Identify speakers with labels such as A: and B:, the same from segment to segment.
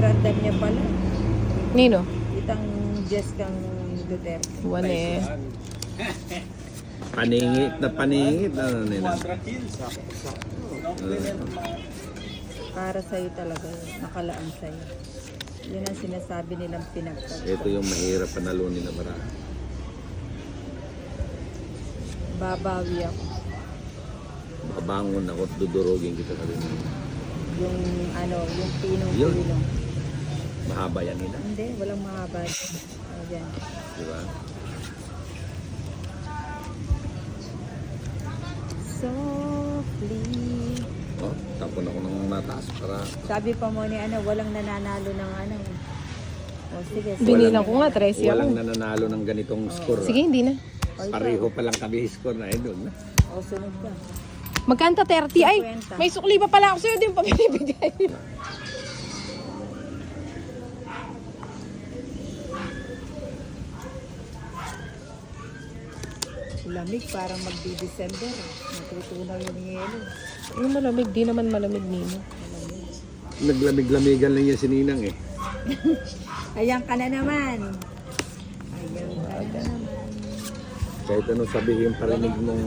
A: Grandam niya pala.
B: Nino?
A: Itang Jess kang Duterte.
B: Buwan eh.
C: Paningit na ano nila.
A: Para sa'yo talaga. Nakalaan sa'yo. Yun ang sinasabi nilang pinagpag.
C: Ito yung mahirap panalunin na marami.
A: Babawi ako.
C: Makabangon ako at dudurugin kita ka rin.
A: Yung yung
C: Yun.
A: pinong-pinong.
C: Mahaba yan nila.
A: Hindi, walang mahaba. Ayan.
C: Di ba?
A: Softly.
C: Oh, tapon ako ng mataas para
A: Sabi pa mo ni walang nananalo ng O sige.
B: Binilang ko nga, 13 ako.
C: walang nananalo ng ganitong score.
B: Sige, hindi na.
C: Pareho pa lang kami score na idol.
A: O sunod ka.
B: Magkanta 30? Ay,
A: 50.
B: may sukli pa pala ako sa'yo din pa binibigay.
A: Lamig parang magdi-December. Natutunaw yung yelo.
B: Yung malamig, di naman malamig Nino.
C: Naglamig-lamigan lang yan si Ninang eh.
A: Ayan ka na naman. Ayan ka na naman.
C: Kahit anong sabihin parinig mong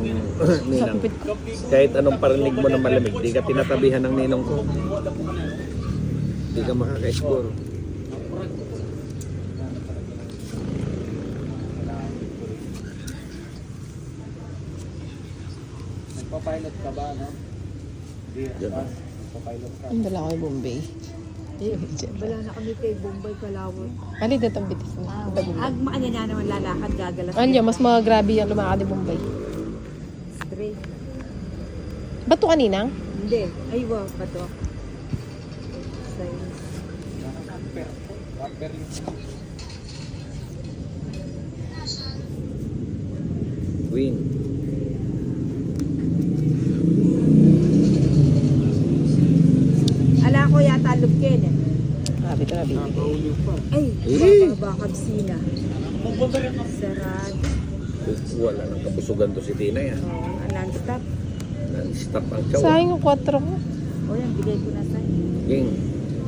C: Ninang. Kahit anong parinig mo na malamig, di ka tinatabihan ng Ninong ko. Di ka makaka-score.
D: Nagpa-pilot ka ba, no?
C: Diba?
D: Nagpa-pilot ka.
B: Ang dala ko yung Bombay.
A: Wala na kami kay Bombay Kalawon.
B: Ali, datang bitis mo.
A: Ag maanya na naman lalakad gagalas.
B: Anya, mas mga grabe yung lumakad ni Bombay.
A: Straight.
B: Ba't to kaninang?
A: Hindi. Ay, wow. Bato. Sa'yo.
D: Camper yung
C: Queen.
A: Ala ko yata lubkin eh.
B: Grabe ito na bibigay.
D: nakauliw pa.
A: Ay,
C: Eh.
A: baka kabsina. Sarado.
C: Wala nang kabusugan to si Tina yan.
A: Non-stop.
C: Non-stop ang chow.
B: Sayang yung 4 ko.
A: O yan, bigay ko na sa'yo.
C: King.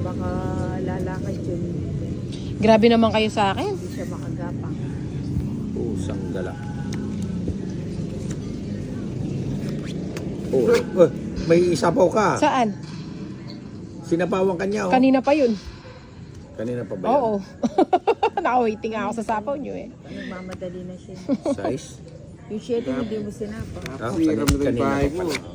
A: Baka lalakad yun.
B: Grabe naman kayo sa akin.
A: Hindi siya makagapang.
C: Pusang dala. May isapaw ka.
B: Saan?
C: Sinapawan kanya oh.
B: Kanina pa yun.
C: Kanina pa ba yan?
B: Oo. Naka-waiting ako sa sapaw nyo eh.
A: Nagmamadali na siya.
C: Size?
A: Yung shade hindi mo sinapa.
C: Ah,
D: Hiram na yung
C: kanina
D: bahay
C: pa
D: mo.
C: pala.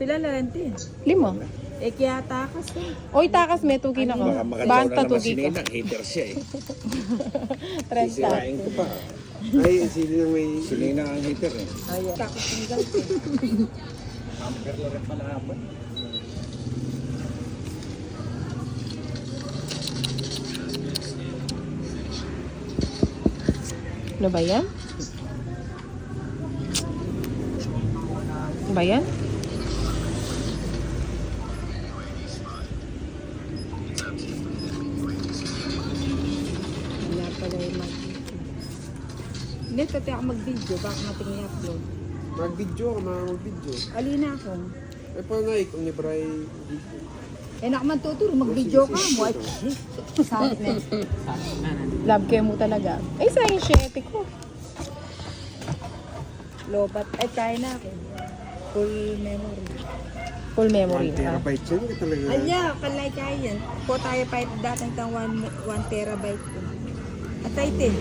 A: Pila na rin din.
B: 5.
A: Eh kaya takas eh.
B: Oy, takas may tugi na ko.
C: Baka makataw
B: Banta
C: na naman si
B: tugi ko.
C: Ninang. Hater siya eh.
B: 30.
C: Sisirain ko pa.
D: Ay, sino yung may...
C: Si Ninang ang hater eh.
A: Ayan. Takot yung galti.
B: Ano ba yan? Ano ba yan?
A: Wala pala yung mag... Hindi, pati ako mag-video. Baka natin i-upload.
D: Mag-video ka, mag-video.
A: Alina ako.
D: Eh, paano na kung ni Bray video?
A: Eh, nakaman tuturo. Mag-video ka mo. Ay, sabi na.
B: Love kayo mo talaga. Ay, sayang 7 ko.
A: Lobat. Ay, kaya na ako. Full memory.
B: Full memory
D: 1
B: na.
D: terabyte yun ka talaga.
A: Anya, kalay kaya yan. Po tayo pa datang tang 1 terabyte ko. At ay, tin.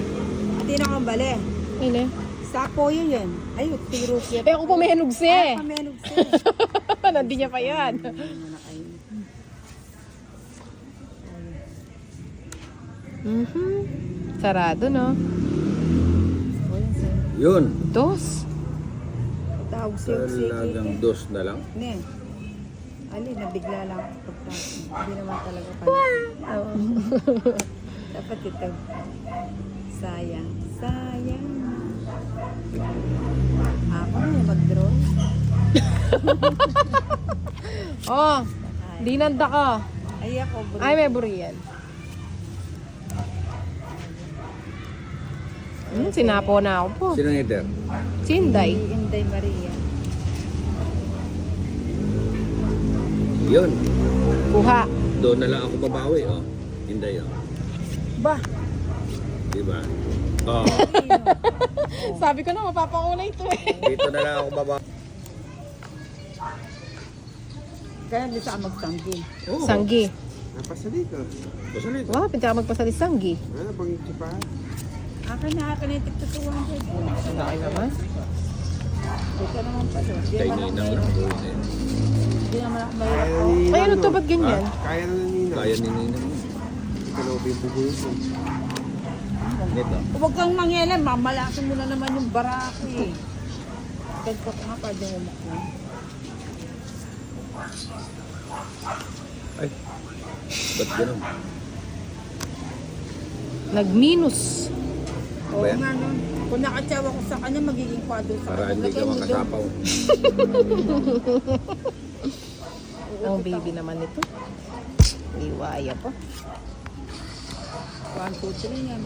A: Ati na kang bali.
B: Ile.
A: Sa apoyo yun. Ay, tiro siya.
B: Eh, ako pumenog siya.
A: Ay, pamenog siya.
B: Nandi niya pa yan. Sarado, no?
C: Yun.
B: 2.
A: Tawag siya.
C: Talagang dos na lang.
A: Ne. Ali, nabigla lang ako pagtapos. Hindi naman talaga pala. Dapat ito. Sayang. Sayang. Ako na mag-draw.
B: Oh, di nanda ka.
A: Ay, ako. Bro.
B: Ay, may buriyan. Sinapo na ako po.
C: Sino hater?
B: Si Inday.
A: Si Inday Maria.
C: Yun.
B: Kuha.
C: Doon na lang ako babawi, oh. Hindi, oh.
A: Ba?
C: Diba? Oh,
B: Sabi ko na, mapapakuna ito eh.
C: dito na lang ako babawi.
A: Kaya di sa magtanggi.
C: Oh,
B: Sanggi.
D: Napasali ka.
C: Pasalit.
B: Wow, pinta ka magpasali sanggi.
D: Ano pang ikipahan?
A: Akin na yung tigtutuwan ko.
B: Ang laki naman.
A: Ito naman pa doon. Di
C: Kay
A: naman
C: Ninang
A: ako
C: lang
A: mahirap.
C: doon eh.
A: Di naman ako mahirap.
D: Kaya na ni
B: Ay, ano
D: Ninang,
B: to?
D: no?
B: Ba't ganyan?
D: Kaya na ni Ninang.
C: Kaya ni Ninang.
D: Ito na yung bubulong ko.
C: Nito.
A: Huwag kang mangyalan, mamalasin mo na naman yung barako eh. Ganito ko nga pa din umakbo.
C: Ay, ba't ganun?
B: Nag-minus.
A: Oo
C: Ba yan?
A: nga no. Kung nakatsawa ko sa kanya, magiging kwado sa
C: Para hindi ka
A: Lagyan mo doon.
C: makasapaw.
B: Ang baby naman ito. Iwaya pa.
A: 1, 2, 3 yan.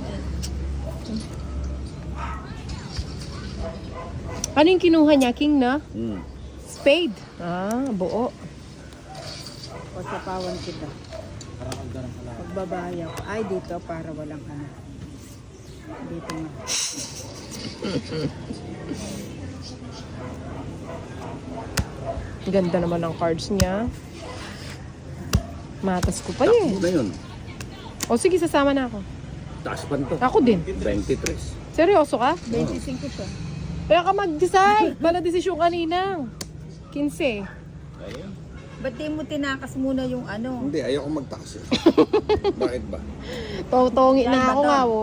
B: Ano yung kinuha niya, King na?
C: Hmm.
B: Spade. Ah, buo.
A: O sa pawan kita. Pagbabaya ko. Ay, dito para walang ano. Dito nga.
B: Ganda naman ng cards niya. Matas ko pa
C: Takbo
B: eh.
C: na yun.
B: O sige, sasama na ako.
C: Taas pa nito.
B: Ako din.
C: 23.
B: Seryoso ka?
A: 25 siya.
B: Kaya ka mag-decide. Bala desisyon kanina. 15.
C: Ayun.
A: Ba't di mo tinakas muna yung ano?
C: Hindi, ayoko magtakas eh. Bakit ba?
B: Tawtongi
A: Yan
B: na
A: ba
B: ako
A: to?
B: nga, wo.